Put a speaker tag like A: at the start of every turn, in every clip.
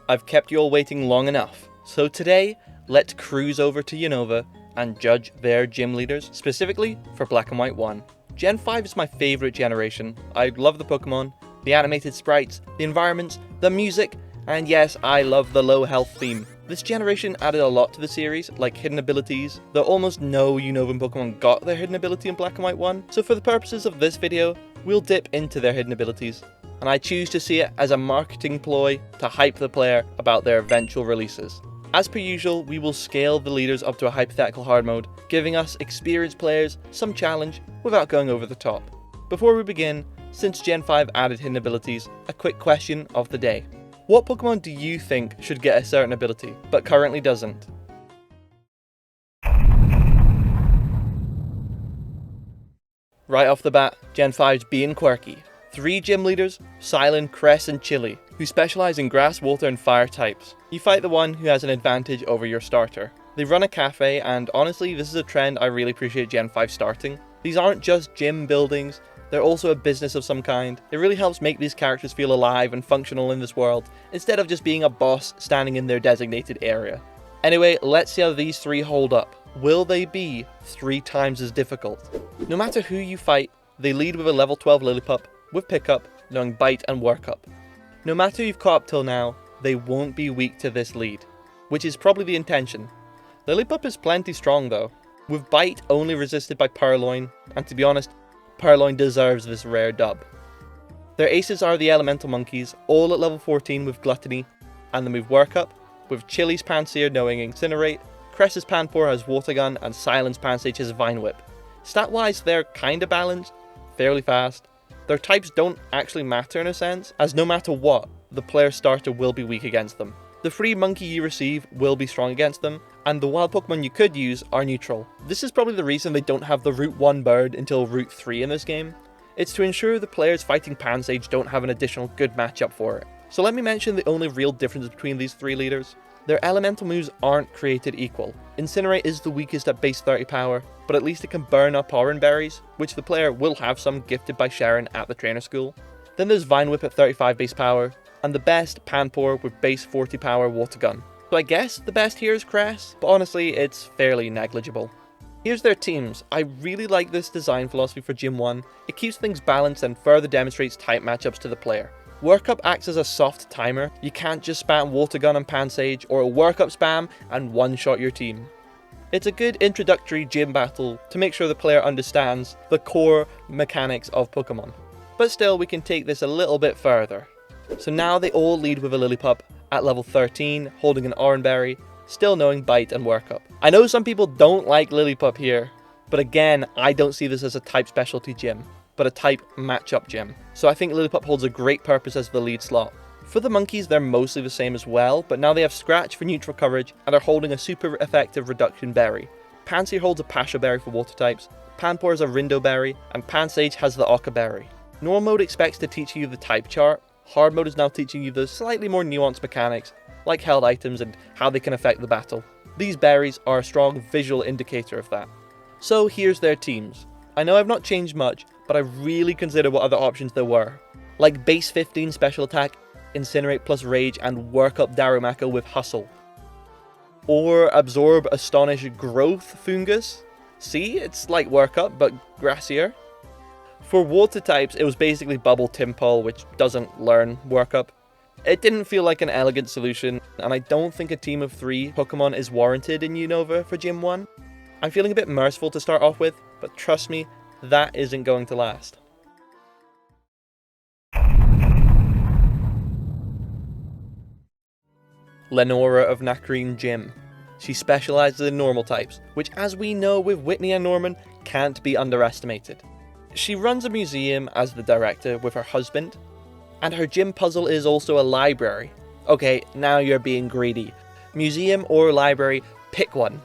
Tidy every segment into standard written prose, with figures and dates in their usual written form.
A: I've kept you all waiting long enough, so today, let's cruise over to Unova and judge their gym leaders, specifically for Black and White 1. Gen 5 is my favourite generation. I love the Pokemon, the animated sprites, the environments, the music, and yes, I love the low health theme. This generation added a lot to the series, like hidden abilities, though almost no Unovan Pokemon got their hidden ability in Black and White 1, so for the purposes of this video, we'll dip into their hidden abilities, and I choose to see it as a marketing ploy to hype the player about their eventual releases. As per usual, we will scale the leaders up to a hypothetical hard mode, giving us experienced players some challenge without going over the top. Before we begin, since Gen 5 added hidden abilities, a quick question of the day. What Pokemon do you think should get a certain ability, but currently doesn't? Right off the bat, Gen 5's being quirky. 3 gym leaders, Silent, Cress and Chili, who specialise in grass, water and fire types. You fight the one who has an advantage over your starter. They run a cafe, and honestly this is a trend I really appreciate Gen 5 starting. These aren't just gym buildings, they're also a business of some kind. It really helps make these characters feel alive and functional in this world, instead of just being a boss standing in their designated area. Anyway, let's see how these 3 hold up. Will they be 3 times as difficult? No matter who you fight, they lead with a level 12 Lillipup, with pickup, knowing bite and work up. No matter who you've caught up till now, they won't be weak to this lead, which is probably the intention. Lillipup is plenty strong though, with bite only resisted by Purloin, and to be honest, Purloin deserves this rare dub. Their aces are the Elemental Monkeys, all at level 14 with Gluttony, and the move Work Up, with Chili's Pansear knowing Incinerate, Cress's Panpour has Water Gun, and Silent's Pansage has Vine Whip. Stat-wise, they're kinda balanced, fairly fast. Their types don't actually matter in a sense, as no matter what, the player's starter will be weak against them. The free monkey you receive will be strong against them, and the wild Pokemon you could use are neutral. This is probably the reason they don't have the Route 1 bird until Route 3 in this game. It's to ensure the players fighting Pansage don't have an additional good matchup for it. So let me mention the only real difference between these 3 leaders. Their elemental moves aren't created equal. Incinerate is the weakest at base 30 power, but at least it can burn up Orange Berries, which the player will have some gifted by Sharon at the trainer school. Then there's Vine Whip at 35 base power, and the best Panpour with base 40 power Water Gun. So I guess the best here is Cress, but honestly it's fairly negligible. Here's their teams. I really like this design philosophy for Gym 1. It keeps things balanced and further demonstrates type matchups to the player. Work Up acts as a soft timer. You can't just spam Water Gun and Pansage, or a Work Up spam and one-shot your team. It's a good introductory gym battle to make sure the player understands the core mechanics of Pokemon. But still, we can take this a little bit further. So now they all lead with a Lillipup at level 13, holding an Orange Berry, still knowing Bite and Work Up. I know some people don't like Lillipup here, but again, I don't see this as a type specialty gym, but a type matchup gym. So I think Lillipup holds a great purpose as the lead slot. For the monkeys, they're mostly the same as well, but now they have Scratch for neutral coverage and are holding a super effective reduction berry. Pansear holds a Pasho Berry for water types, Panpour has a Rindo Berry, and Pansage has the Occa Berry. Normal mode expects to teach you the type chart. Hard mode is now teaching you the slightly more nuanced mechanics, like held items and how they can affect the battle. These berries are a strong visual indicator of that. So here's their teams. I know I've not changed much, but I really consider what other options there were. Like base 15 special attack, Incinerate plus Rage, and Work Up Darumaka with Hustle. Or Absorb, Astonish, Growth Fungus. See, it's like Work Up, but grassier. For water types, it was basically Bubble Timpole, which doesn't learn Work Up. It didn't feel like an elegant solution, and I don't think a team of 3 Pokemon is warranted in Unova for Gym 1. I'm feeling a bit merciful to start off with, but trust me, that isn't going to last. Lenora of Nacrene Gym. She specialises in normal types, which as we know with Whitney and Norman, can't be underestimated. She runs a museum as the director with her husband, and her gym puzzle is also a library. Okay, now you're being greedy. Museum or library, pick one.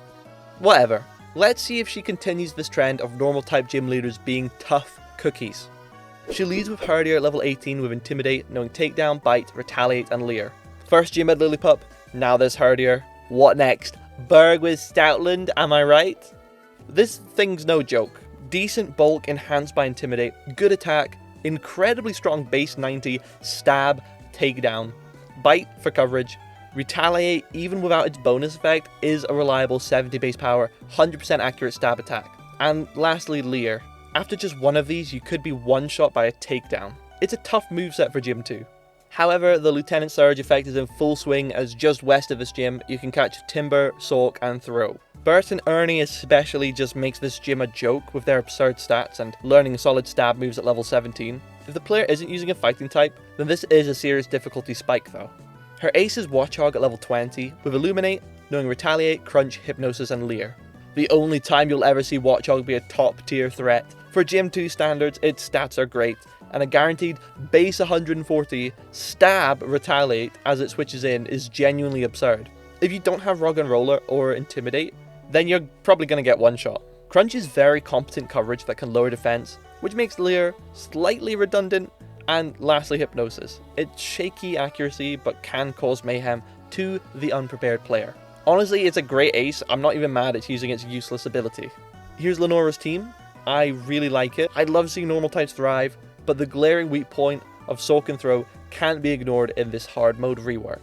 A: Whatever. Let's see if she continues this trend of normal type gym leaders being tough cookies. She leads with Herdier at level 18 with Intimidate, knowing Takedown, Bite, Retaliate and Leer. First gym at Lillipup, now there's Herdier. What next? Berg with Stoutland, am I right? This thing's no joke. Decent bulk enhanced by Intimidate, good attack, incredibly strong base 90, stab, takedown, bite for coverage, Retaliate, even without its bonus effect, is a reliable 70 base power, 100% accurate stab attack. And lastly, Leer. After just one of these, you could be one-shot by a takedown. It's a tough moveset for Gym 2. However, the Lieutenant Surge effect is in full swing, as just west of this gym, you can catch Timber, Sork, and Throw. Bert and Ernie especially just makes this gym a joke with their absurd stats and learning solid stab moves at level 17. If the player isn't using a fighting type, then this is a serious difficulty spike though. Her ace is Watchog at level 20, with Illuminate, knowing Retaliate, Crunch, Hypnosis, and Leer. The only time you'll ever see Watchog be a top tier threat. For Gym 2 standards, its stats are great, and a guaranteed base 140 stab Retaliate as it switches in is genuinely absurd. If you don't have Rock and Roller or Intimidate, then you're probably going to get one shot. Crunch is very competent coverage that can lower defense, which makes Leer slightly redundant, and lastly Hypnosis. It's shaky accuracy but can cause mayhem to the unprepared player. Honestly, it's a great ace. I'm not even mad it's using its useless ability. Here's Lenora's team. I really like it. I love seeing normal types thrive, but the glaring weak point of Soak and Throw can't be ignored in this hard mode rework.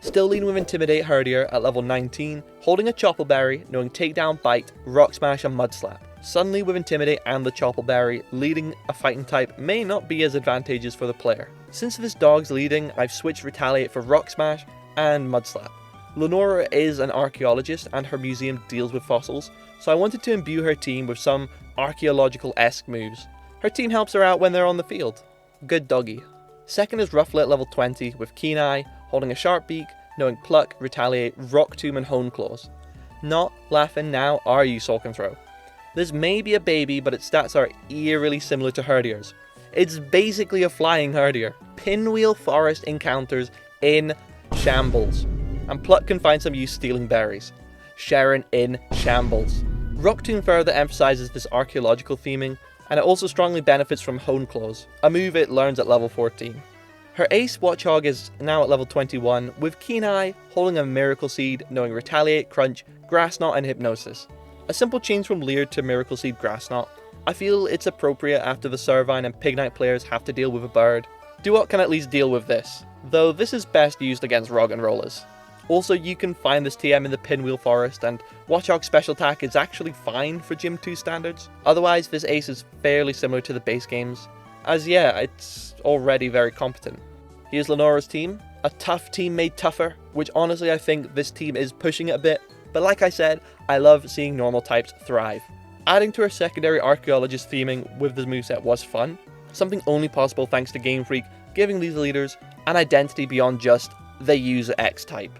A: Still leading with Intimidate Herdier at level 19, holding a Choppleberry, knowing Takedown, Bite, Rock Smash and Mud Slap. Suddenly with Intimidate and the Choppleberry, leading a fighting type may not be as advantageous for the player. Since this dog's leading, I've switched Retaliate for Rock Smash and Mud Slap. Lenora is an archaeologist and her museum deals with fossils, so I wanted to imbue her team with some archaeological-esque moves. Her team helps her out when they're on the field. Good doggy. Second is Rufflet at level 20 with Keen Eye, holding a Sharp Beak, knowing Pluck, Retaliate, Rock Tomb and Hone Claws. Not laughing now, are you, Soak and Throw? This may be a baby, but its stats are eerily similar to Herdier's. It's basically a flying Herdier. Pinwheel Forest encounters in shambles. And Pluck can find some use stealing berries. Sharon in shambles. Rock Tomb further emphasizes this archaeological theming, and it also strongly benefits from Hone Claws, a move it learns at level 14. Her ace Watchog is now at level 21, with Keen Eye holding a Miracle Seed, knowing Retaliate, Crunch, Grass Knot and Hypnosis. A simple change from Leer to Miracle Seed Grass Knot. I feel it's appropriate after the Servine and Pignite players have to deal with a bird. Duot can at least deal with this, though this is best used against Rog and Rollers. Also, you can find this TM in the Pinwheel Forest, and Watchog's special attack is actually fine for Gym 2 standards. Otherwise, this ace is fairly similar to the base games, as yeah, it's already very competent. Here's Lenora's team, a tough team made tougher, which honestly I think this team is pushing it a bit, but like I said, I love seeing normal types thrive. Adding to her secondary archaeologist theming with this moveset was fun, something only possible thanks to Game Freak giving these leaders an identity beyond just they use X type.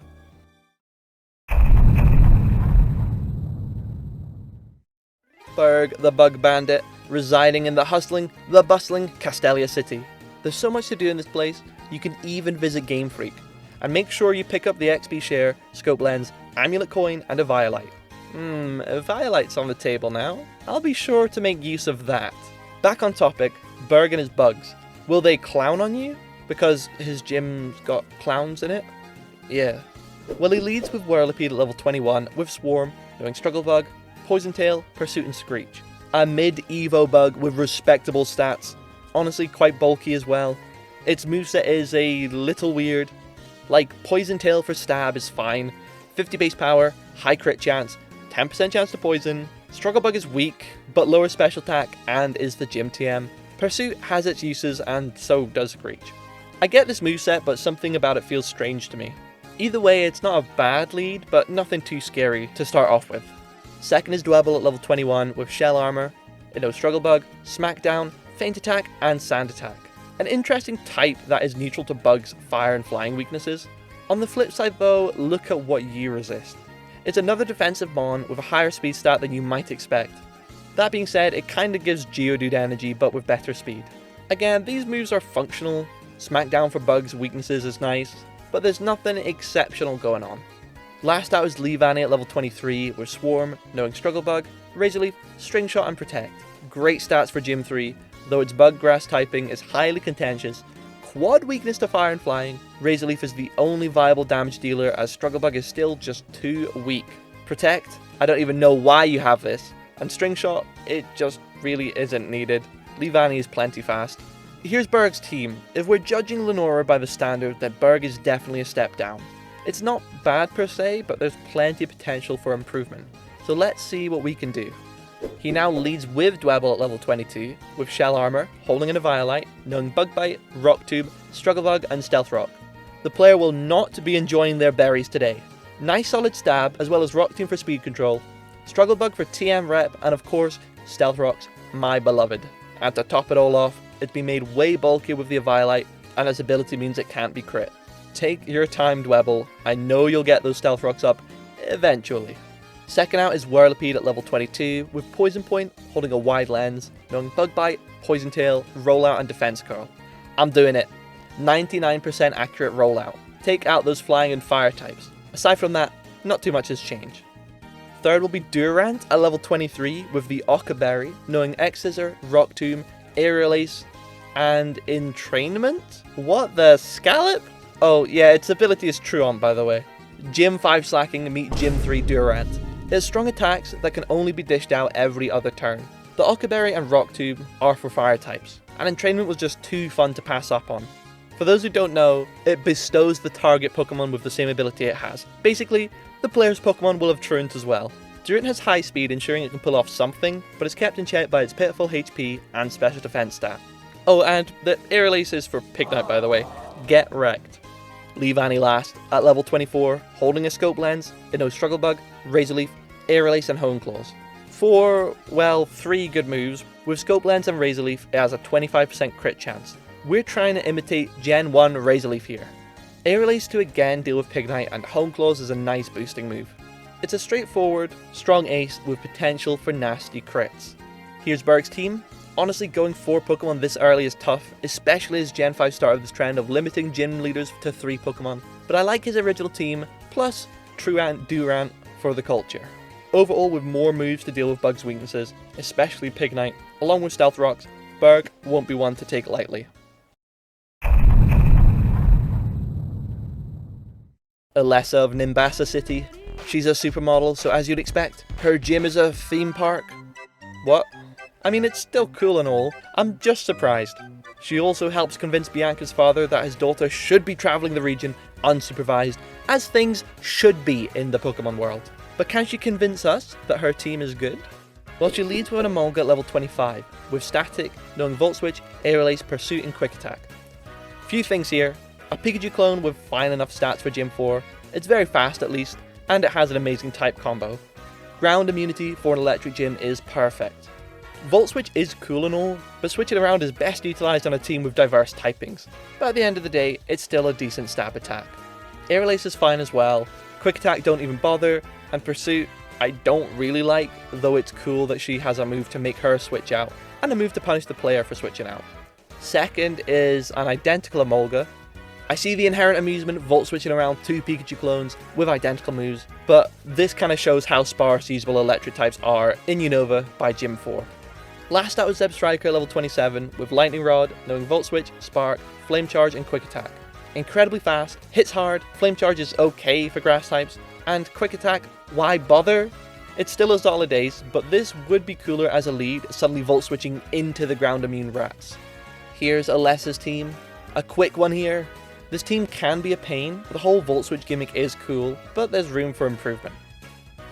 A: Berg, the Bug Bandit, residing in the hustling, the bustling Castelia City. There's so much to do in this place, you can even visit Game Freak. And make sure you pick up the XP Share, Scope Lens, Amulet Coin, and a Violite. A Violite's on the table now. I'll be sure to make use of that. Back on topic, Berg and his bugs. Will they clown on you? Because his gym's got clowns in it? Yeah. Well, he leads with Whirlipede at level 21, with Swarm, knowing Struggle Bug, Poison Tail, Pursuit and Screech. A mid-evo bug with respectable stats. Honestly, quite bulky as well. Its moveset is a little weird. Like, Poison Tail for stab is fine. 50 base power, high crit chance, 10% chance to poison. Struggle Bug is weak, but lower special attack and is the gym TM. Pursuit has its uses and so does Screech. I get this moveset, but something about it feels strange to me. Either way, it's not a bad lead, but nothing too scary to start off with. Second is Dwebble at level 21 with Shell Armor. It knows Struggle Bug, Smackdown, Feint Attack, and Sand Attack. An interesting type that is neutral to Bug's fire and flying weaknesses. On the flip side though, look at what you resist. It's another defensive Mon with a higher speed stat than you might expect. That being said, it kinda gives Geodude energy but with better speed. Again, these moves are functional. Smackdown for Bug's weaknesses is nice, but there's nothing exceptional going on. Last out is Leavanny at level 23 with Swarm, knowing Struggle Bug, Razor Leaf, String Shot and Protect. Great stats for Gym 3, though its Bug Grass typing is highly contentious. Quad weakness to fire and flying, Razor Leaf is the only viable damage dealer as Struggle Bug is still just too weak. Protect, I don't even know why you have this, and String Shot, it just really isn't needed. Leavanny is plenty fast. Here's Berg's team. If we're judging Lenora by the standard, then Berg is definitely a step down. It's not bad per se, but there's plenty of potential for improvement. So let's see what we can do. He now leads with Dwebble at level 22, with Shell Armor, holding an Eviolite, knowing Bug Bite, Rock Tube, Struggle Bug, and Stealth Rock. The player will not be enjoying their berries today. Nice solid stab, as well as Rock Tube for speed control, Struggle Bug for TM rep, and of course, Stealth Rock's my beloved. And to top it all off, it's been made way bulkier with the Eviolite, and its ability means it can't be crit. Take your time, Dwebble. I know you'll get those Stealth Rocks up eventually. Second out is Whirlipede at level 22, with Poison Point holding a wide lens, knowing Bug Bite, Poison Tail, Rollout, and Defense Curl. I'm doing it. 99% accurate rollout. Take out those flying and fire types. Aside from that, not too much has changed. Third will be Durant at level 23 with the Occa Berry, knowing X-Scissor, Rock Tomb, Aerial Ace, and Entrainment? What the Scallop? Oh yeah, its ability is Truant by the way. Gym 5 slacking meet Gym 3 Durant. It has strong attacks that can only be dished out every other turn. The Occa Berry and Rock Tube are for fire types, and Entrainment was just too fun to pass up on. For those who don't know, it bestows the target Pokemon with the same ability it has. Basically, the player's Pokemon will have Truant as well. Durant has high speed, ensuring it can pull off something, but is kept in check by its pitiful HP and special defense stat. Oh, and the Aerial Ace is for Pignite by the way. Get wrecked. Leave Annie last, at level 24, holding a Scope Lens, it knows Struggle Bug, Razor Leaf, Aerial Ace and Hone Claws. For, well, 3 good moves. With Scope Lens and Razor Leaf, it has a 25% crit chance. We're trying to imitate Gen 1 Razor Leaf here. Aerial Ace to again deal with Pignite, and Hone Claws is a nice boosting move. It's a straightforward, strong ace with potential for nasty crits. Here's Berg's team. Honestly, going 4 Pokemon this early is tough, especially as Gen 5 started this trend of limiting gym leaders to 3 Pokemon, but I like his original team, plus Truant Durant for the culture. Overall, with more moves to deal with Bug's weaknesses, especially Pignite, along with Stealth Rocks, Berg won't be one to take lightly. Alessa of Nimbasa City. She's a supermodel, so as you'd expect, her gym is a theme park. What? I mean, it's still cool and all, I'm just surprised. She also helps convince Bianca's father that his daughter should be travelling the region unsupervised, as things should be in the Pokemon world. But can she convince us that her team is good? Well, she leads with an Emolga at level 25, with Static, knowing Volt Switch, Aerial Ace, Pursuit and Quick Attack. Few things here. A Pikachu clone with fine enough stats for Gym 4, it's very fast at least, and it has an amazing type combo. Ground immunity for an electric gym is perfect. Volt Switch is cool and all, but switching around is best utilised on a team with diverse typings. But at the end of the day, it's still a decent stab attack. Aerial Ace is fine as well, Quick Attack don't even bother, and Pursuit I don't really like, though it's cool that she has a move to make her switch out, and a move to punish the player for switching out. Second is an identical Emolga. I see the inherent amusement Volt switching around 2 Pikachu clones with identical moves, but this kind of shows how sparse usable electric types are in Unova by Gym 4. Last out was Zeb Striker level 27 with Lightning Rod, knowing Volt Switch, Spark, Flame Charge and Quick Attack. Incredibly fast, hits hard, Flame Charge is okay for grass types, and Quick Attack, why bother? It's still a solid ace, but this would be cooler as a lead, suddenly Volt switching into the ground immune rats. Here's Alessa's team. A quick one here. This team can be a pain, the whole Volt Switch gimmick is cool, but there's room for improvement.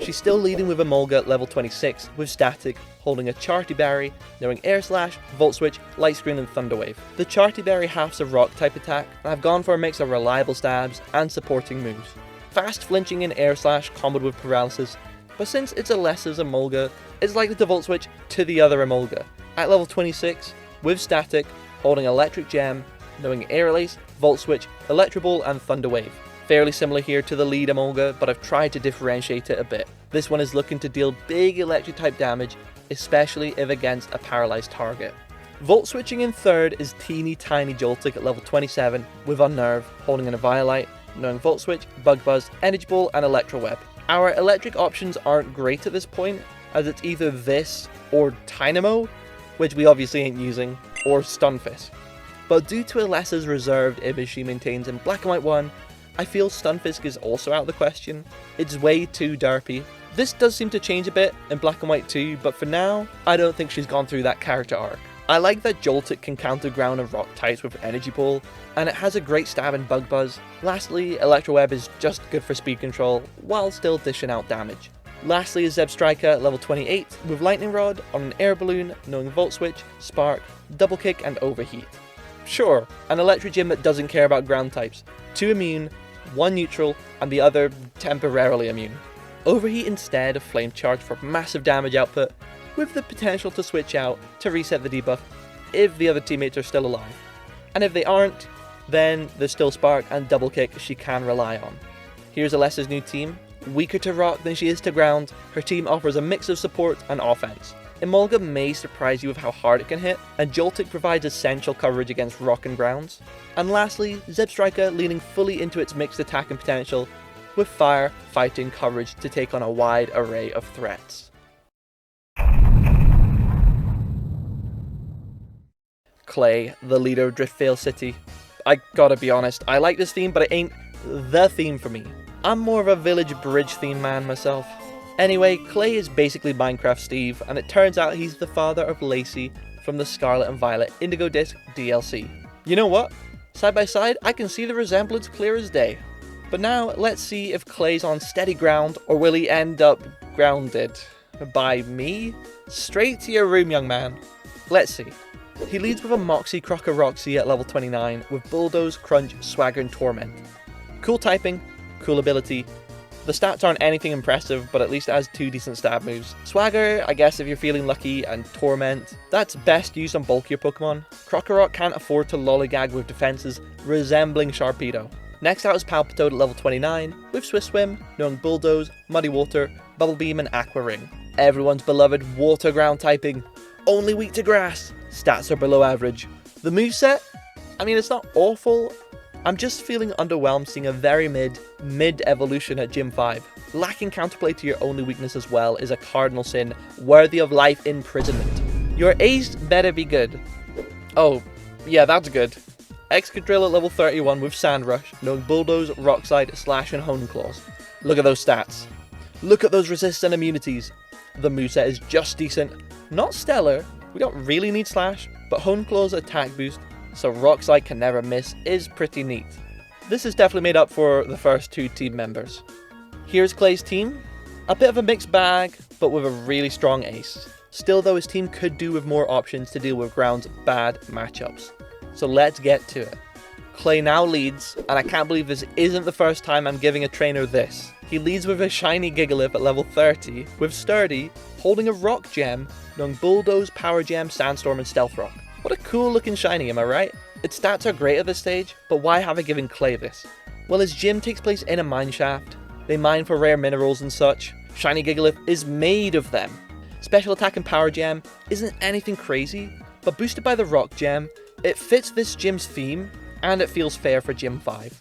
A: She's still leading with Emolga at level 26, with Static, holding a Charty Berry, knowing Air Slash, Volt Switch, Light Screen and Thunder Wave. The Charty Berry halves a rock type attack, and I've gone for a mix of reliable stabs and supporting moves. Fast flinching in Air Slash comboed with Paralysis, but since it's Alessa's Emolga, it's likely to Volt Switch to the other Emolga. At level 26, with Static, holding Electric Gem, knowing Aerial Ace, Volt Switch, Electro Ball and Thunder Wave. Fairly similar here to the lead Emolga, but I've tried to differentiate it a bit. This one is looking to deal big electric type damage, especially if against a paralysed target. Volt switching in third is teeny tiny Joltik at level 27 with Unnerve, holding an Eviolite, knowing Volt Switch, Bug Buzz, Energy Ball and Electro Web. Our electric options aren't great at this point, as it's either this or Tynamo, which we obviously ain't using, or Stunfisk. But due to Alessa's reserved image she maintains in Black and White 1, I feel Stunfisk is also out of the question. It's way too derpy. This does seem to change a bit in Black and White 2, but for now, I don't think she's gone through that character arc. I like that Joltik can counter ground and rock types with Energy Pull, and it has a great stab and Bug Buzz. Lastly, Electro Web is just good for speed control, while still dishing out damage. Lastly is Zebstrika at level 28, with Lightning Rod on an Air Balloon, knowing Volt Switch, Spark, Double Kick and Overheat. Sure, an Electric Gym that doesn't care about ground types. 2 immune, 1 neutral, and the other temporarily immune. Overheat instead of Flame Charge for massive damage output, with the potential to switch out to reset the debuff if the other teammates are still alive. And if they aren't, then there's still Spark and Double Kick she can rely on. Here's Alessa's new team. Weaker to rock than she is to ground, her team offers a mix of support and offense. Emolga may surprise you with how hard it can hit, and Joltik provides essential coverage against rock and grounds. And lastly, Zebstrika leaning fully into its mixed attack and potential, with fire, fighting, coverage to take on a wide array of threats. Clay, the leader of Driftveil City. I gotta be honest, I like this theme, but it ain't the theme for me. I'm more of a village bridge theme man myself. Anyway, Clay is basically Minecraft Steve, and it turns out he's the father of Lacey from the Scarlet and Violet Indigo Disc DLC. You know what? Side by side, I can see the resemblance clear as day. But now, let's see if Clay's on steady ground, or will he end up grounded? By me? Straight to your room, young man. Let's see. He leads with a Moxie Crocoroxy at level 29, with Bulldoze, Crunch, Swagger and Torment. Cool typing, cool ability. The stats aren't anything impressive, but at least it has 2 decent stab moves. Swagger, I guess if you're feeling lucky, and Torment, that's best used on bulkier Pokemon. Crocorock can't afford to lollygag with defenses resembling Sharpedo. Next out is Palpitoad at level 29, with Swift Swim, knowing Bulldoze, Muddy Water, Bubble Beam and Aqua Ring. Everyone's beloved water ground typing, only weak to grass. Stats are below average. The moveset? I mean, it's not awful. I'm just feeling underwhelmed seeing a very mid evolution at Gym 5. Lacking counterplay to your only weakness as well is a cardinal sin worthy of life imprisonment. Your ace better be good. Oh, yeah, that's good. Excadrill at level 31 with Sand Rush, knowing Bulldoze, Rock Slide, Slash and Hone Claws. Look at those stats. Look at those resists and immunities. The moveset is just decent. Not stellar, we don't really need Slash, but Hone Claws attack boost, so Rock Slide can never miss, is pretty neat. This is definitely made up for the first 2 team members. Here's Clay's team. A bit of a mixed bag, but with a really strong ace. Still though, his team could do with more options to deal with ground's bad matchups. So let's get to it. Clay now leads, and I can't believe this isn't the first time I'm giving a trainer this. He leads with a shiny Gigalith at level 30, with Sturdy holding a rock gem, knowing Bulldoze, Power Gem, Sandstorm and Stealth Rock. What a cool looking shiny, am I right? Its stats are great at this stage, but why have I given Clay this? Well, his gym takes place in a mineshaft. They mine for rare minerals and such. Shiny Gigalith is made of them. Special attack and Power Gem isn't anything crazy, but boosted by the Rock Gem, it fits this gym's theme, and it feels fair for Gym 5.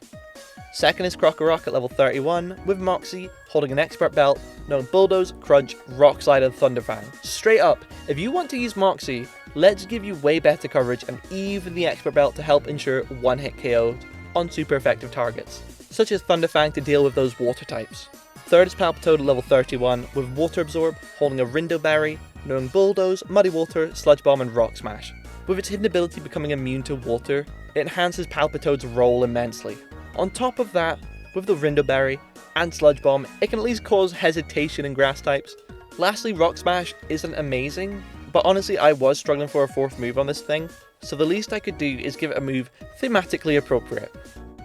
A: Second is Crocorock at level 31, with Moxie holding an Expert Belt, knowing Bulldoze, Crunch, Rock Slide and Thunderfang. Straight up, if you want to use Moxie, let's give you way better coverage and even the Expert Belt to help ensure one-hit KOs on super effective targets, such as Thunderfang to deal with those water types. Third is Palpitoad at level 31, with Water Absorb holding a Rindo Berry, knowing Bulldoze, Muddy Water, Sludge Bomb and Rock Smash. With its hidden ability becoming immune to water, it enhances Palpitoad's role immensely. On top of that, with the Rindo Berry and Sludge Bomb, it can at least cause hesitation in grass types. Lastly, Rock Smash isn't amazing, but honestly I was struggling for a 4th move on this thing, so the least I could do is give it a move thematically appropriate.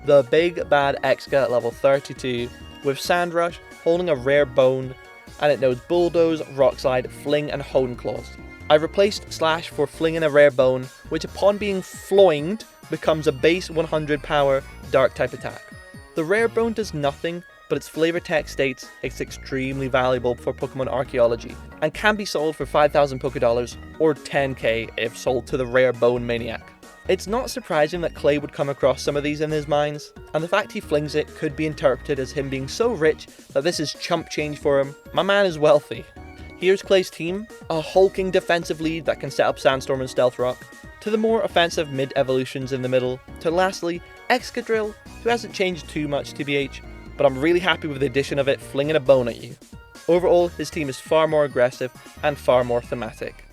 A: The Big Bad Exca at level 32, with Sand Rush holding a rare bone, and it knows Bulldoze, Rock Slide, Fling and Hone Claws. I replaced Slash for Fling and a rare bone, which upon being floinged becomes a base 100 power dark type attack. The rare bone does nothing, but its flavor text states it's extremely valuable for Pokemon archaeology and can be sold for 5,000 Pokédollars or 10k if sold to the rare bone maniac. It's not surprising that Clay would come across some of these in his mines, and the fact he flings it could be interpreted as him being so rich that this is chump change for him. My man is wealthy. Here's Clay's team, a hulking defensive lead that can set up Sandstorm and Stealth Rock, to the more offensive mid-evolutions in the middle, to lastly, Excadrill, who hasn't changed too much TBH, but I'm really happy with the addition of it flinging a bone at you. Overall, his team is far more aggressive and far more thematic.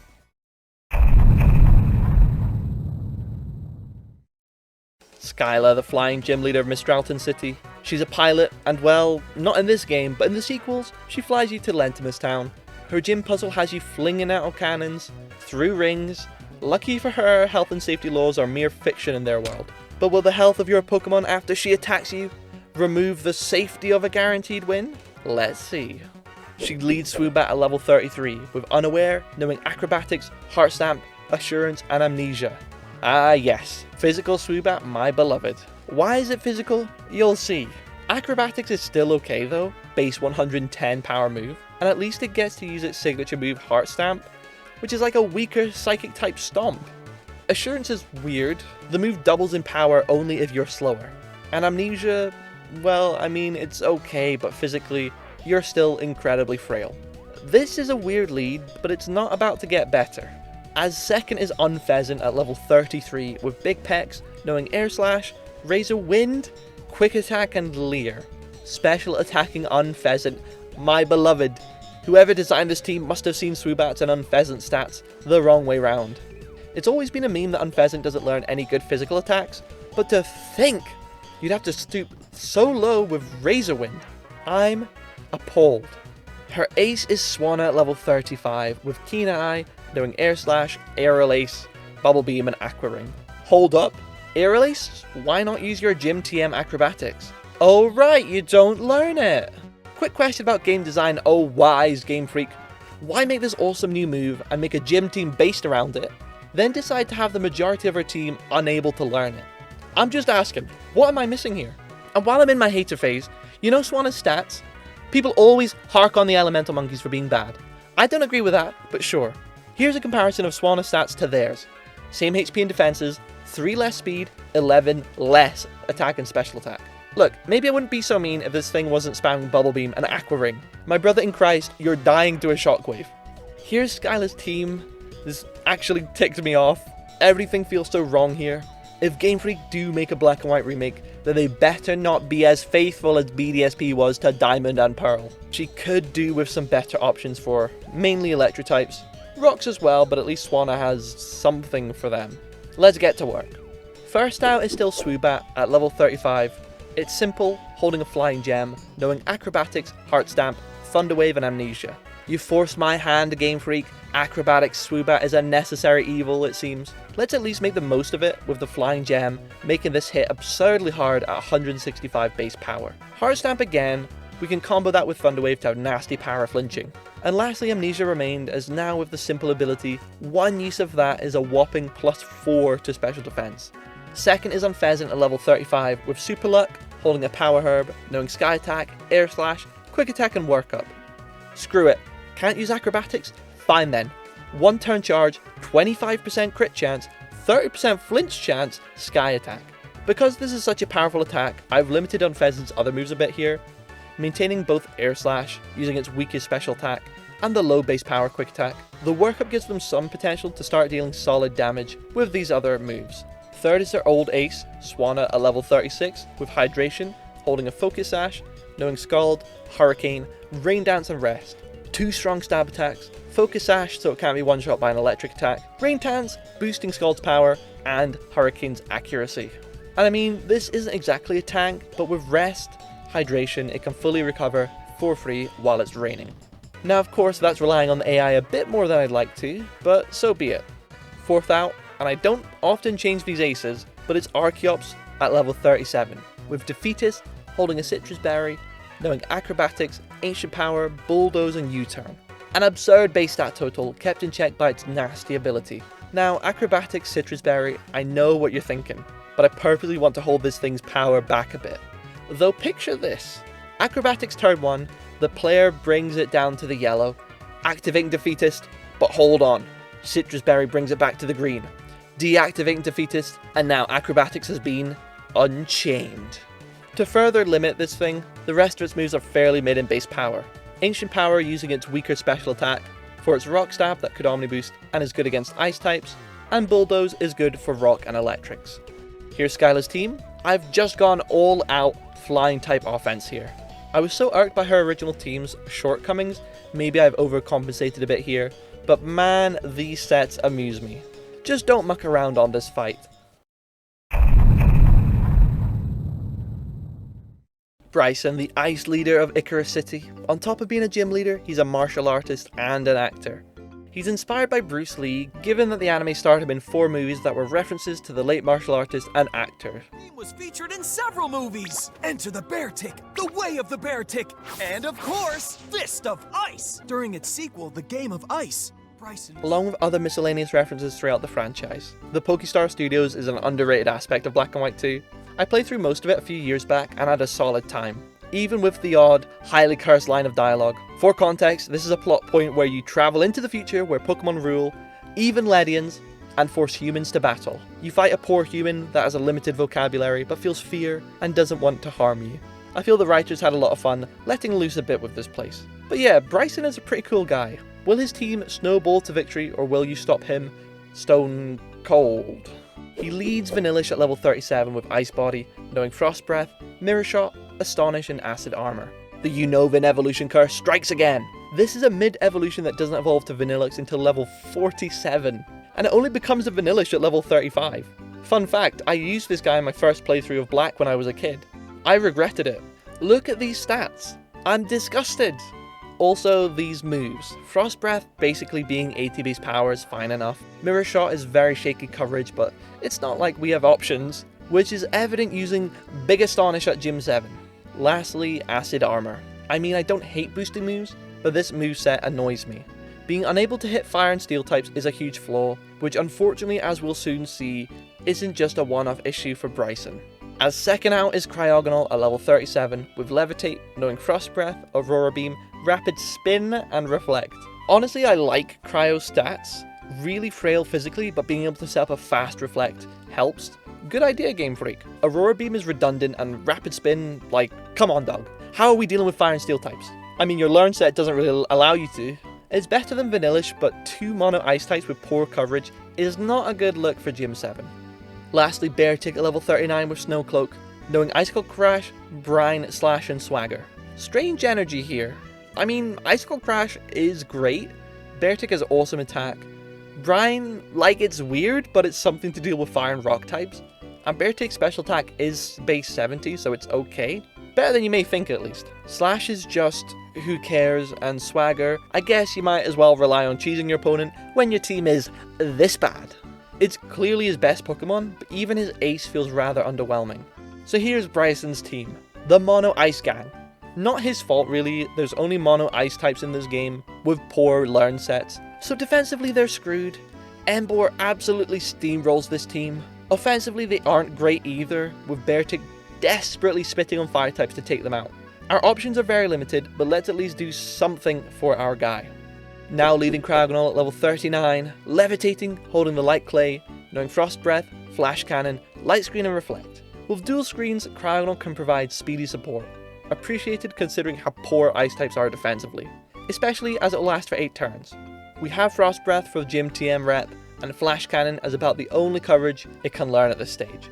A: Skyla, the flying gym leader of Mistralton City. She's a pilot, and well, not in this game, but in the sequels, she flies you to Lentimus Town. Her gym puzzle has you flinging out of cannons, through rings. Lucky for her, health and safety laws are mere fiction in their world. But will the health of your Pokemon after she attacks you remove the safety of a guaranteed win? Let's see. She leads Swoobat at level 33, with Unaware, knowing Acrobatics, Heart Stamp, Assurance, and Amnesia. Ah yes, Physical Swoobat, my beloved. Why is it physical? You'll see. Acrobatics is still okay though, base 110 power move, and at least it gets to use its signature move Heart Stamp, which is like a weaker Psychic type Stomp. Assurance is weird, the move doubles in power only if you're slower. And Amnesia, well, I mean, it's okay, but physically, you're still incredibly frail. This is a weird lead, but it's not about to get better. As second is Unpheasant at level 33 with Big Pecs, knowing Air Slash, Razor Wind, Quick Attack and Leer. Special attacking Unpheasant, my beloved. Whoever designed this team must have seen Swoobat's and Unpheasant stats the wrong way round. It's always been a meme that Unpheasant doesn't learn any good physical attacks, but to think you'd have to stoop so low with Razor Wind. I'm appalled. Her ace is Swanna at level 35 with Keen Eye, knowing Air Slash, Aerial Ace, Bubble Beam and Aqua Ring. Hold up, Aerial Ace? Why not use your Gym TM Acrobatics? Oh right, you don't learn it! Quick question about game design, oh wise Game Freak. Why make this awesome new move and make a gym team based around it, then decide to have the majority of her team unable to learn it? I'm just asking, what am I missing here? And while I'm in my hater phase, you know Swanna's stats? People always hark on the elemental monkeys for being bad. I don't agree with that, but sure. Here's a comparison of Swanna's stats to theirs. Same HP and defenses, 3 less speed, 11 less attack and special attack. Look, maybe I wouldn't be so mean if this thing wasn't spamming Bubble Beam and Aqua Ring. My brother in Christ, you're dying to a Shockwave. Here's Skyla's team. This actually ticked me off. Everything feels so wrong here. If Game Freak do make a black and white remake, then they better not be as faithful as BDSP was to Diamond and Pearl. She could do with some better options for mainly electric types. Rocks as well, but at least Swanna has something for them. Let's get to work. First out is still Swoobat at level 35. It's simple, holding a flying gem, knowing Acrobatics, Heart Stamp, Thunder Wave and Amnesia. You forced my hand, Game Freak. Acrobatics Swoobat is a necessary evil, it seems. Let's at least make the most of it with the flying gem, making this hit absurdly hard at 165 base power. Heart Stamp again, we can combo that with Thunder Wave to have nasty power flinching. And lastly, Amnesia remained, as now with the simple ability, one use of that is a whopping +4 to special defense. Second is Unpheasant at level 35 with Super Luck, holding a Power Herb, knowing Sky Attack, Air Slash, Quick Attack and Work Up. Screw it, can't use Acrobatics? Fine then. 1 turn charge, 25% crit chance, 30% flinch chance, Sky Attack. Because this is such a powerful attack, I've limited Unpheasant's other moves a bit here, maintaining both Air Slash, using its weakest special attack, and the low base power Quick Attack. The workup gives them some potential to start dealing solid damage with these other moves. Third is their old ace, Swanna at level 36, with Hydration, holding a Focus Sash, knowing Scald, Hurricane, Rain Dance and Rest. 2 strong stab attacks, Focus Sash so it can't be one-shot by an electric attack, Rain Dance, boosting Scald's power, and Hurricane's accuracy. And I mean, this isn't exactly a tank, but with Rest, Hydration, it can fully recover for free while it's raining. Now of course that's relying on the AI a bit more than I'd like to, but so be it. Fourth out, and I don't often change these aces, but it's Archeops at level 37, with Defeatist holding a Citrus Berry, knowing Acrobatics, Ancient Power, Bulldoze and U-Turn. An absurd base stat total kept in check by its nasty ability. Now Acrobatics, Citrus Berry, I know what you're thinking, but I purposely want to hold this thing's power back a bit. Though picture this, Acrobatics turn 1, the player brings it down to the yellow, activating Defeatist, but hold on, Citrus Berry brings it back to the green, deactivating Defeatist, and now Acrobatics has been unchained. To further limit this thing, the rest of its moves are fairly mid in base power. Ancient Power using its weaker special attack for its Rock Stab that could Omni Boost and is good against Ice types, and Bulldoze is good for Rock and Electrics. Here's Skyla's team. I've just gone all out flying type offense here. I was so irked by her original team's shortcomings, maybe I've overcompensated a bit here, but man, these sets amuse me. Just don't muck around on this fight. Bryson, the ice leader of Icarus City. On top of being a gym leader, he's a martial artist and an actor. He's inspired by Bruce Lee, given that the anime starred him in 4 movies that were references to the late martial artist and actor.
B: He was featured in several movies. Enter the Bear Tick, The Way of the Bear Tick, and of course, Fist of Ice. During its sequel, The Game of Ice, Bryson,
A: along with other miscellaneous references throughout the franchise. The Pokestar Studios is an underrated aspect of Black and White 2. I played through most of it a few years back and had a solid time, even with the odd, highly cursed line of dialogue. For context, this is a plot point where you travel into the future where Pokemon rule, even Ledians, and force humans to battle. You fight a poor human that has a limited vocabulary but feels fear and doesn't want to harm you. I feel the writers had a lot of fun letting loose a bit with this place. But yeah, Bryson is a pretty cool guy. Will his team snowball to victory, or will you stop him stone cold? He leads Vanillish at level 37 with Ice Body, knowing Frost Breath, Mirror Shot, Astonish, and Acid Armor. The Unova evolution curse strikes again. This is a mid-evolution that doesn't evolve to Vanillish until level 47, and it only becomes a Vanillish at level 35. Fun fact, I used this guy in my first playthrough of Black when I was a kid. I regretted it. Look at these stats. I'm disgusted. Also, these moves. Frost Breath basically being ATB's power is fine enough. Mirror Shot is very shaky coverage, but it's not like we have options, which is evident using Big Astonish at Gym 7. Lastly, Acid Armor. I mean, I don't hate boosting moves, but this moveset annoys me. Being unable to hit fire and steel types is a huge flaw, which unfortunately, as we'll soon see, isn't just a one-off issue for Bryson. As second out is Cryogonal at level 37, with Levitate, knowing Frost Breath, Aurora Beam, Rapid Spin, and Reflect. Honestly, I like Cryo's stats. Really frail physically, but being able to set up a fast Reflect helps. Good idea, Game Freak. Aurora Beam is redundant, and Rapid Spin, like, come on dog. How are we dealing with fire and steel types? I mean, your learn set doesn't really allow you to. It's better than Vanillish, but 2 mono ice types with poor coverage is not a good look for Gym 7. Lastly, Beartic at level 39 with Snow Cloak, knowing Icicle Crash, Brine, Slash, and Swagger. Strange energy here. I mean, Icicle Crash is great, Beartic has awesome attack, Brine, like, it's weird, but it's something to deal with fire and rock types, and Beartic's special attack is base 70, so it's okay. Better than you may think at least. Slash is just who cares, and Swagger, I guess you might as well rely on cheesing your opponent when your team is this bad. It's clearly his best Pokemon, but even his ace feels rather underwhelming. So here's Bryson's team, the Mono Ice Gang. Not his fault really, there's only mono ice types in this game, with poor learn sets, so defensively they're screwed. Emboar absolutely steamrolls this team. Offensively they aren't great either, with Beartic desperately spitting on fire types to take them out. Our options are very limited, but let's at least do something for our guy. Now leading Cryogonal at level 39, Levitating, holding the Light Clay, knowing Frost Breath, Flash Cannon, Light Screen and Reflect. With dual screens, Cryogonal can provide speedy support, appreciated considering how poor ice types are defensively, especially as it will last for 8 turns. We have Frost Breath for the Gym TM rep, and Flash Cannon as about the only coverage it can learn at this stage.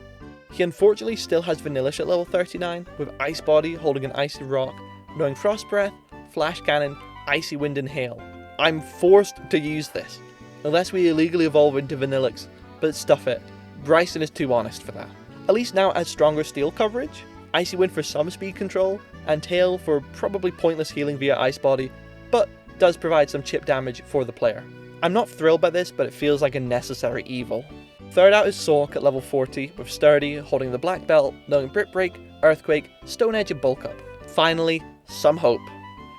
A: He unfortunately still has Vanillish at level 39, with Ice Body holding an Icy Rock, knowing Frost Breath, Flash Cannon, Icy Wind and Hail. I'm forced to use this, unless we illegally evolve into Vanillix, but stuff it, Bryson is too honest for that. At least now it has stronger steel coverage, Icy Wind for some speed control, and Hail for probably pointless healing via Ice Body, but does provide some chip damage for the player. I'm not thrilled by this, but it feels like a necessary evil. Third out is Sork at level 40, with Sturdy holding the Black Belt, knowing Brick Break, Earthquake, Stone Edge and Bulk Up. Finally, some hope.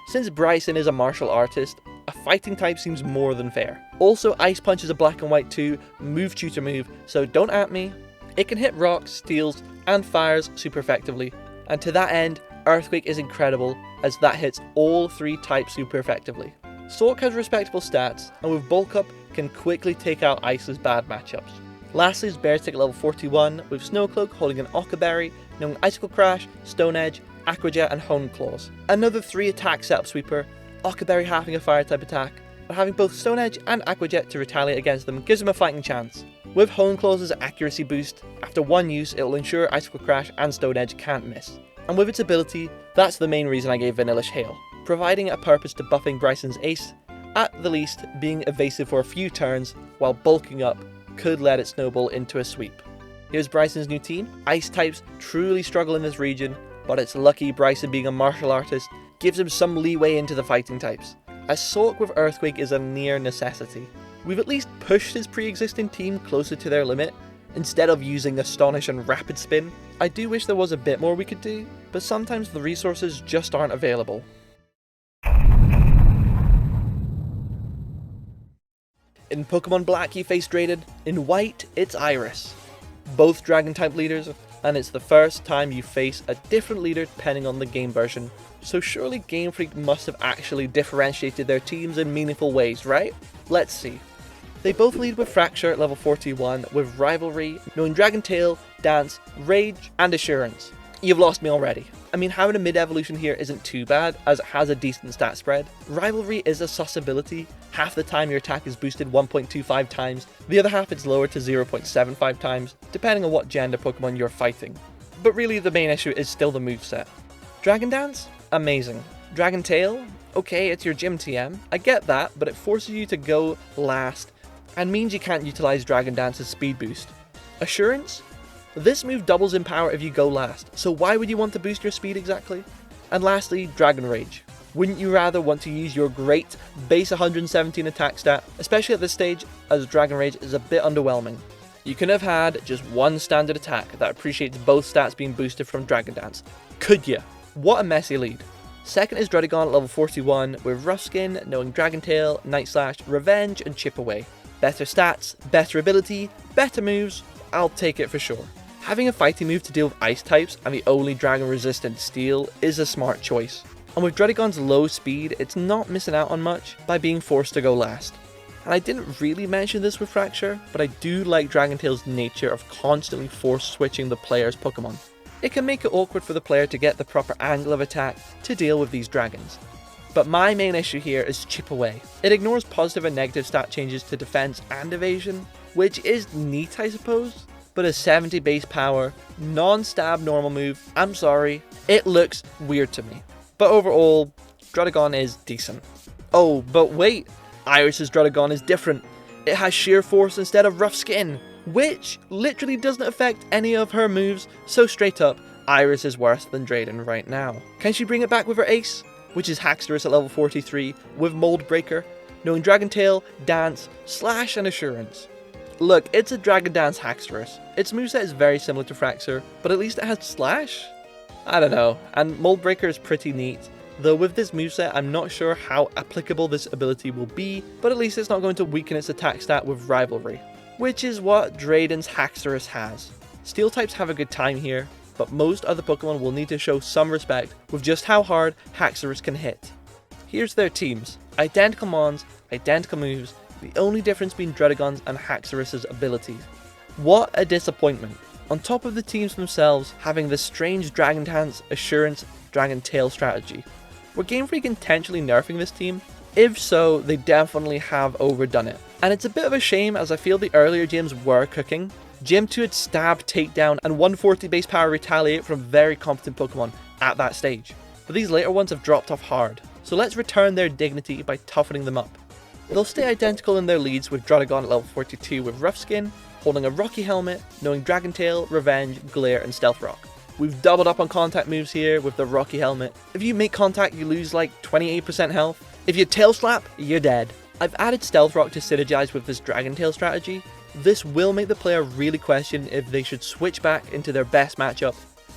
A: Since Bryson is a martial artist, a fighting type seems more than fair. Also, Ice Punch is a Black and White 2 move tutor move, so don't at me. It can hit rocks, steels, and fires super effectively, and to that end, Earthquake is incredible, as that hits all 3 types super effectively. Sork has respectable stats, and with Bulk Up, can quickly take out Ice's bad matchups. Lastly is Beartic at level 41, with Snowcloak holding an Occa Berry, knowing Icicle Crash, Stone Edge, Aqua Jet, and Hone Claws. Another 3 attack setup sweeper, Occa Berry having a fire type attack, but having both Stone Edge and Aqua Jet to retaliate against them gives him a fighting chance. With Hone Claws' accuracy boost, after one use it will ensure Icicle Crash and Stone Edge can't miss. And with its ability, that's the main reason I gave Vanillish Hail, providing a purpose to buffing Bryson's ace, at the least being evasive for a few turns, while bulking up could let it snowball into a sweep. Here's Bryson's new team. Ice types truly struggle in this region, but it's lucky Bryson being a martial artist gives him some leeway into the fighting types. Assault with Earthquake is a near necessity. We've at least pushed his pre-existing team closer to their limit, instead of using Astonish and Rapid Spin. I do wish there was a bit more we could do, but sometimes the resources just aren't available. In Pokemon Black you face Drayden, in White it's Iris. Both Dragon type leaders, and it's the first time you face a different leader depending on the game version. So surely Game Freak must have actually differentiated their teams in meaningful ways, right? Let's see. They both lead with Fracture at level 41, with Rivalry, knowing Dragon Tail, Dance, Rage, and Assurance. You've lost me already. I mean, having a mid-evolution here isn't too bad, as it has a decent stat spread. Rivalry is a sus ability. Half the time your attack is boosted 1.25 times, the other half it's lowered to 0.75 times, depending on what gender Pokemon you're fighting. But really the main issue is still the moveset. Dragon Dance? Amazing. Dragon Tail? Okay, it's your gym TM. I get that, but it forces you to go last, and means you can't utilize Dragon Dance's speed boost. Assurance? This move doubles in power if you go last, so why would you want to boost your speed exactly? And lastly, Dragon Rage. Wouldn't you rather want to use your great base 117 attack stat, especially at this stage, as Dragon Rage is a bit underwhelming. You could have had just one standard attack that appreciates both stats being boosted from Dragon Dance. Could ya? What a messy lead. Second is Druddigon at level 41, with Rough Skin, knowing Dragon Tail, Night Slash, Revenge, and Chip Away. Better stats, better ability, better moves, I'll take it for sure. Having a fighting move to deal with ice types and the only dragon resistant steel is a smart choice. And with Druddigon's low speed, it's not missing out on much by being forced to go last. And I didn't really mention this with Fracture, but I do like Dragon Tail's nature of constantly force switching the player's Pokemon. It can make it awkward for the player to get the proper angle of attack to deal with these dragons. But my main issue here is Chip Away. It ignores positive and negative stat changes to defense and evasion, which is neat I suppose, but a 70 base power, non-stab normal move, I'm sorry, it looks weird to me. But overall, Druddigon is decent. Oh, but wait, Iris's Druddigon is different. It has Sheer Force instead of Rough Skin, which literally doesn't affect any of her moves, so straight up, Iris is worse than Drayden right now. Can she bring it back with her ace? Which is Haxorus at level 43, with Mold Breaker, knowing Dragon Tail, Dance, Slash, and Assurance. Look, it's a Dragon Dance Haxorus. Its moveset is very similar to Fracture, but at least it has Slash? I don't know, and Mold Breaker is pretty neat, though with this moveset I'm not sure how applicable this ability will be, but at least it's not going to weaken its attack stat with Rivalry, which is what Drayden's Haxorus has. Steel types have a good time here, but most other Pokemon will need to show some respect with just how hard Haxorus can hit. Here's their teams. Identical Mons, identical moves, the only difference being Druddigon's and Haxorus' abilities. What a disappointment. On top of the teams themselves having this strange Dragon Dance, Assurance, Dragon Tail strategy. Were Game Freak intentionally nerfing this team? If so, they definitely have overdone it. And it's a bit of a shame as I feel the earlier gyms were cooking. Gym 2 had Stab, Takedown, and 140 base power Retaliate from very competent Pokemon at that stage. But these later ones have dropped off hard, so let's return their dignity by toughening them up. They'll stay identical in their leads with Druddigon at level 42 with Rough Skin, holding a Rocky Helmet, knowing Dragon Tail, Revenge, Glare, and Stealth Rock. We've doubled up on contact moves here with the Rocky Helmet. If you make contact, you lose like 28% health. If you Tail Slap, you're dead. I've added Stealth Rock to synergize with this Dragon Tail strategy. This will make the player really question if they should switch back into their best matchup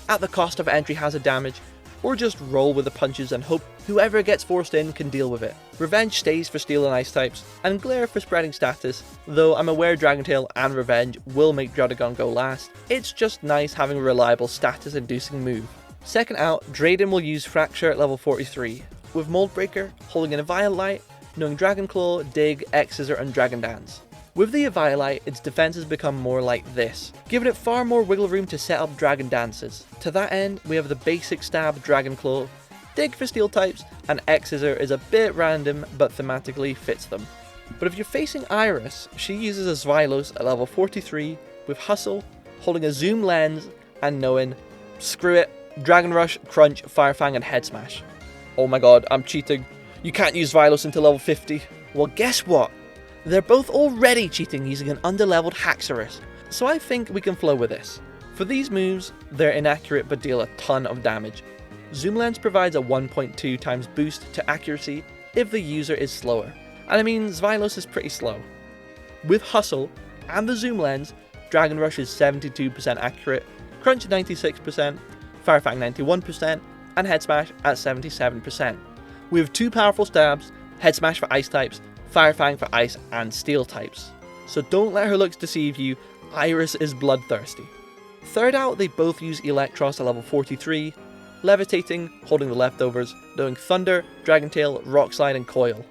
A: at the cost of entry hazard damage, or just roll with the punches and hope whoever gets forced in can deal with it. Revenge stays for Steel and Ice types, and Glare for spreading status, though I'm aware Dragon Tail and Revenge will make Druddigon go last. It's just nice having a reliable status inducing move. Second out, Drayden will use Fracture at level 43, with Mold Breaker holding an Eviolite, knowing Dragon Claw, Dig, X-Scissor, and Dragon Dance. With the Eviolite, its defenses become more like this, giving it far more wiggle room to set up Dragon Dances. To that end, we have the basic stab Dragon Claw, Dig for Steel types, and X-Scissor is a bit random but thematically fits them. But if you're facing Iris, she uses a Xylos at level 43 with Hustle, holding a Zoom Lens, and knowing, screw it, Dragon Rush, Crunch, Fire Fang, and Head Smash. Oh my god, I'm cheating. You can't use Xylos until level 50. Well, guess what? They're both already cheating using an underleveled Haxorus, so I think we can flow with this. For these moves, they're inaccurate but deal a ton of damage. Zoom Lens provides a 1.2 times boost to accuracy if the user is slower, and I mean Xylos is pretty slow. With Hustle and the Zoom Lens, Dragon Rush is 72% accurate, Crunch 96%, Fire Fang 91%, and Head Smash at 77%. We have two powerful stabs, Head Smash for Ice types, Fire Fang for Ice and Steel types. So don't let her looks deceive you, Iris is bloodthirsty. Third out, they both use Electros at level 43, Levitating, holding the leftovers, knowing Thunder, Dragon Tail, Rock Slide and Coil.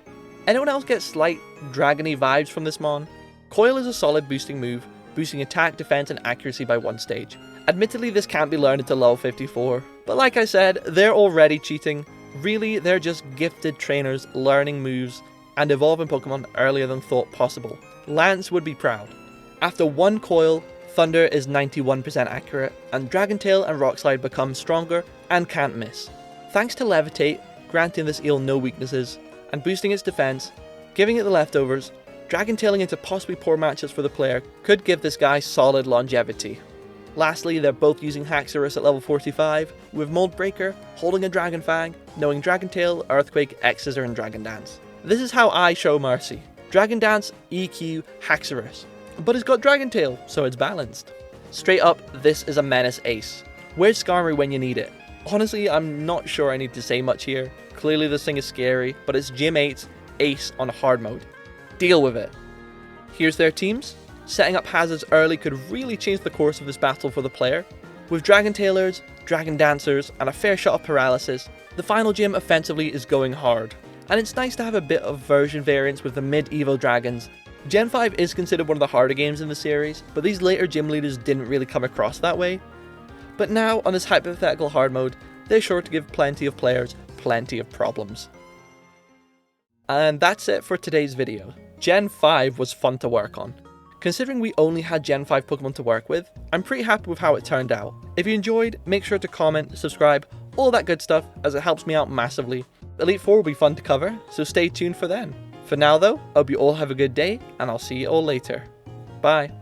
A: Anyone else get slight dragony vibes from this mon? Coil is a solid boosting move, boosting attack, defense and accuracy by 1 stage. Admittedly, this can't be learned until level 54, but like I said, they're already cheating. Really, they're just gifted trainers learning moves and evolving Pokemon earlier than thought possible. Lance would be proud. After 1 Coil, Thunder is 91% accurate, and Dragon Tail and Rock Slide become stronger and can't miss. Thanks to Levitate, granting this eel no weaknesses, and boosting its defense, giving it the leftovers, Dragon Tailing into possibly poor matchups for the player could give this guy solid longevity. Lastly, they're both using Haxorus at level 45, with Mold Breaker holding a Dragon Fang, knowing Dragon Tail, Earthquake, X-Scissor and Dragon Dance. This is how I show mercy. Dragon Dance, EQ, Haxorus. But it's got Dragon Tail, so it's balanced. Straight up, this is a menace ace. Where's Skarmory when you need it? Honestly, I'm not sure I need to say much here. Clearly this thing is scary, but it's Gym 8's ace on hard mode. Deal with it. Here's their teams. Setting up hazards early could really change the course of this battle for the player. With Dragon Tailers, Dragon Dancers, and a fair shot of Paralysis, the final gym offensively is going hard. And it's nice to have a bit of version variance with the mid-Evo Dragons. Gen 5 is considered one of the harder games in the series, but these later gym leaders didn't really come across that way. But now, on this hypothetical hard mode, they're sure to give plenty of players plenty of problems. And that's it for today's video. Gen 5 was fun to work on. Considering we only had Gen 5 Pokemon to work with, I'm pretty happy with how it turned out. If you enjoyed, make sure to comment, subscribe, all that good stuff, as it helps me out massively. Elite 4 will be fun to cover, so stay tuned for then. For now though, I hope you all have a good day, and I'll see you all later. Bye.